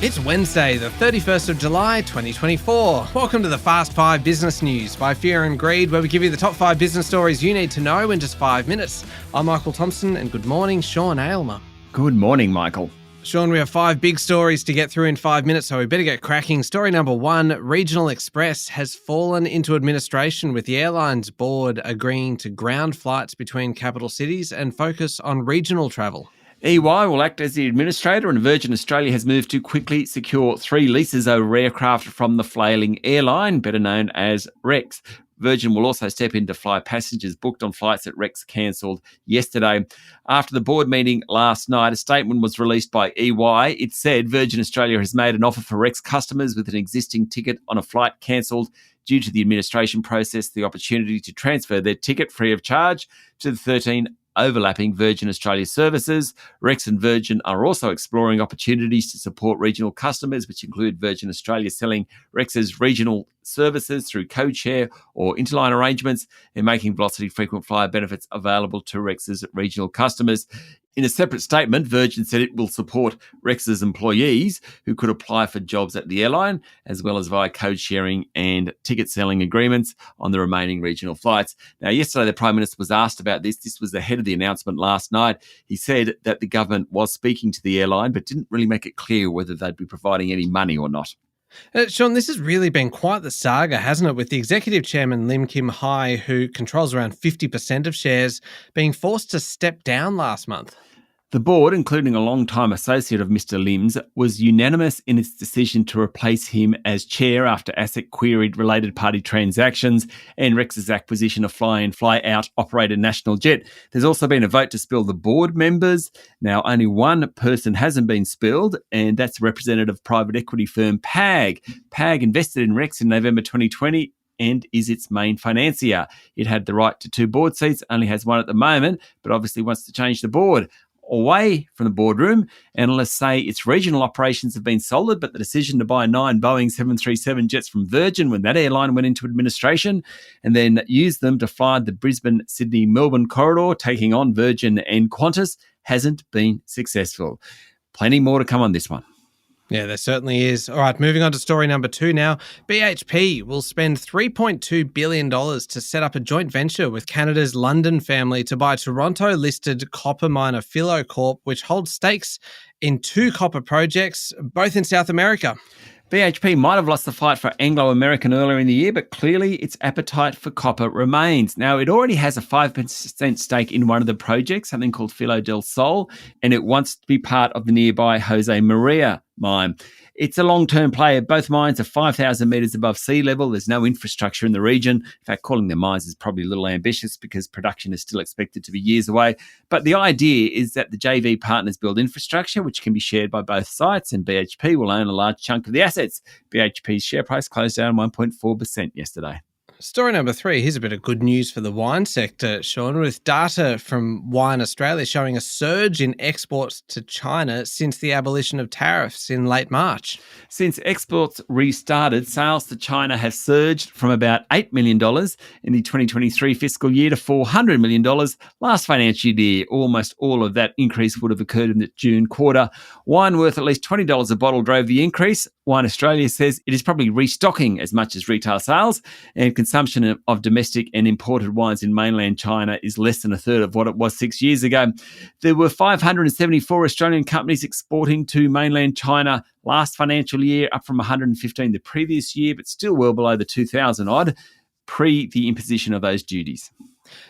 It's Wednesday, the 31st of July, 2024. Welcome to the Fast 5 Business News by Fear and Greed, where we give you the top 5 business stories you need to know in just 5 minutes. I'm Michael Thompson, and good morning, Sean Aylmer. Good morning, Michael. Sean, we have 5 big stories to get through in 5 minutes, so we better get cracking. Story number 1, Regional Express has fallen into administration, with the airline's board agreeing to ground flights between capital cities and focus on regional travel. EY will act as the administrator, and Virgin Australia has moved to quickly secure 3 leases over aircraft from the flailing airline, better known as Rex. Virgin will also step in to fly passengers booked on flights that Rex cancelled yesterday. After the board meeting last night, a statement was released by EY. It said Virgin Australia has made an offer for Rex customers with an existing ticket on a flight cancelled due to the administration process the opportunity to transfer their ticket free of charge to the 13 overlapping Virgin Australia services. Rex and Virgin are also exploring opportunities to support regional customers, which include Virgin Australia selling Rex's regional services through code share or interline arrangements, and making Velocity frequent flyer benefits available to Rex's regional customers. In a separate statement, Virgin said it will support Rex's employees who could apply for jobs at the airline, as well as via code sharing and ticket selling agreements on the remaining regional flights. Now, yesterday, the Prime Minister was asked about this. This was ahead of the announcement last night. He said that the government was speaking to the airline, but didn't really make it clear whether they'd be providing any money or not. Sean, this has really been quite the saga, hasn't it, with the executive chairman Lim Kim Hai, who controls around 50% of shares, being forced to step down last month. The board, including a long-time associate of Mr. Lim's, was unanimous in its decision to replace him as chair after ASIC queried related party transactions and Rex's acquisition of fly-in, fly-out operator National Jet. There's also been a vote to spill the board members. Now, only one person hasn't been spilled, and that's representative private equity firm PAG. PAG invested in Rex in November 2020 and is its main financier. It had the right to 2 board seats, only has 1 at the moment, but obviously wants to change the board. Away from the boardroom, analysts say its regional operations have been solid, but the decision to buy 9 Boeing 737 jets from Virgin when that airline went into administration and then use them to fly the Brisbane, Sydney, Melbourne corridor, taking on Virgin and Qantas, hasn't been successful. Plenty more to come on this one. Yeah, there certainly is. All right, moving on to story number 2 now. BHP will spend $3.2 billion to set up a joint venture with Canada's London family to buy Toronto-listed copper miner Philo Corp, which holds stakes in 2 copper projects, both in South America. BHP might have lost the fight for Anglo American earlier in the year, but clearly its appetite for copper remains. Now, it already has a 5% stake in one of the projects, something called Filo del Sol, and it wants to be part of the nearby Jose Maria mine. It's a long-term play. Both mines are 5,000 metres above sea level. There's no infrastructure in the region. In fact, calling them mines is probably a little ambitious because production is still expected to be years away. But the idea is that the JV partners build infrastructure, which can be shared by both sites, and BHP will own a large chunk of the assets. BHP's share price closed down 1.4% yesterday. Story number 3, here's a bit of good news for the wine sector, Sean, with data from Wine Australia showing a surge in exports to China since the abolition of tariffs in late March. Since exports restarted, sales to China have surged from about $8 million in the 2023 fiscal year to $400 million last financial year. Almost all of that increase would have occurred in the June quarter. Wine worth at least $20 a bottle drove the increase. Wine Australia says it is probably restocking as much as retail sales, and consumption of domestic and imported wines in mainland China is less than a third of what it was 6 years ago. There were 574 Australian companies exporting to mainland China last financial year, up from 115 the previous year, but still well below the 2,000 odd pre the imposition of those duties.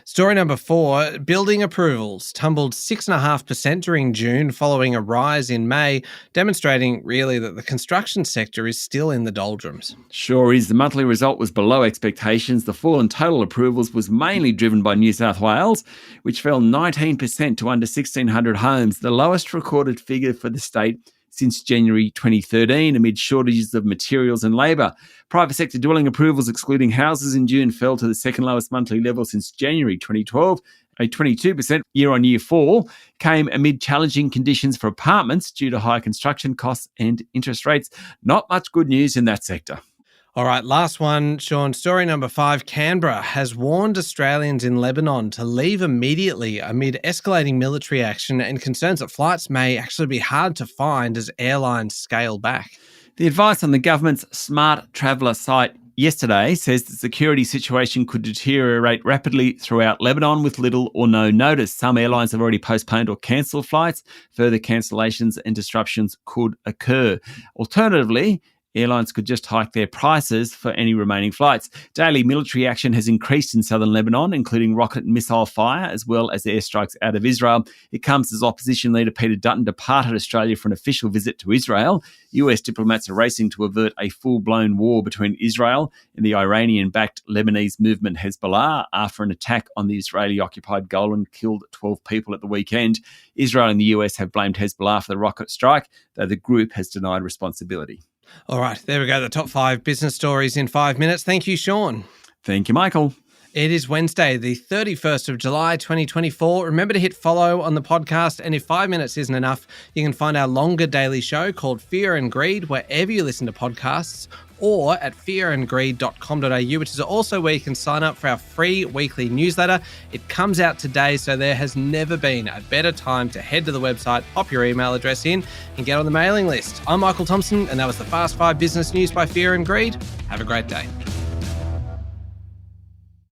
Story number 4, building approvals tumbled 6.5% during June following a rise in May, demonstrating really that the construction sector is still in the doldrums. Sure is. The monthly result was below expectations. The fall in total approvals was mainly driven by New South Wales, which fell 19% to under 1,600 homes, the lowest recorded figure for the state since January 2013 amid shortages of materials and labour. Private sector dwelling approvals excluding houses in June fell to the second lowest monthly level since January 2012. A 22% year-on-year fall came amid challenging conditions for apartments due to high construction costs and interest rates. Not much good news in that sector. All right, last one, Sean. Story number 5. Canberra has warned Australians in Lebanon to leave immediately amid escalating military action and concerns that flights may actually be hard to find as airlines scale back. The advice on the government's Smart Traveller site yesterday says the security situation could deteriorate rapidly throughout Lebanon with little or no notice. Some airlines have already postponed or cancelled flights. Further cancellations and disruptions could occur. Alternatively, airlines could just hike their prices for any remaining flights. Daily military action has increased in southern Lebanon, including rocket and missile fire, as well as airstrikes out of Israel. It comes as opposition leader Peter Dutton departed Australia for an official visit to Israel. US diplomats are racing to avert a full-blown war between Israel and the Iranian-backed Lebanese movement Hezbollah after an attack on the Israeli-occupied Golan killed 12 people at the weekend. Israel and the US have blamed Hezbollah for the rocket strike, though the group has denied responsibility. All right, there we go. The top 5 business stories in 5 minutes. Thank you, Sean. Thank you, Michael. It is Wednesday, the 31st of July, 2024. Remember to hit follow on the podcast. And if 5 minutes isn't enough, you can find our longer daily show called Fear and Greed wherever you listen to podcasts, or at fearandgreed.com.au, which is also where you can sign up for our free weekly newsletter. It comes out today, so there has never been a better time to head to the website, pop your email address in, and get on the mailing list. I'm Michael Thompson, and that was the Fast 5 Business News by Fear and Greed. Have a great day.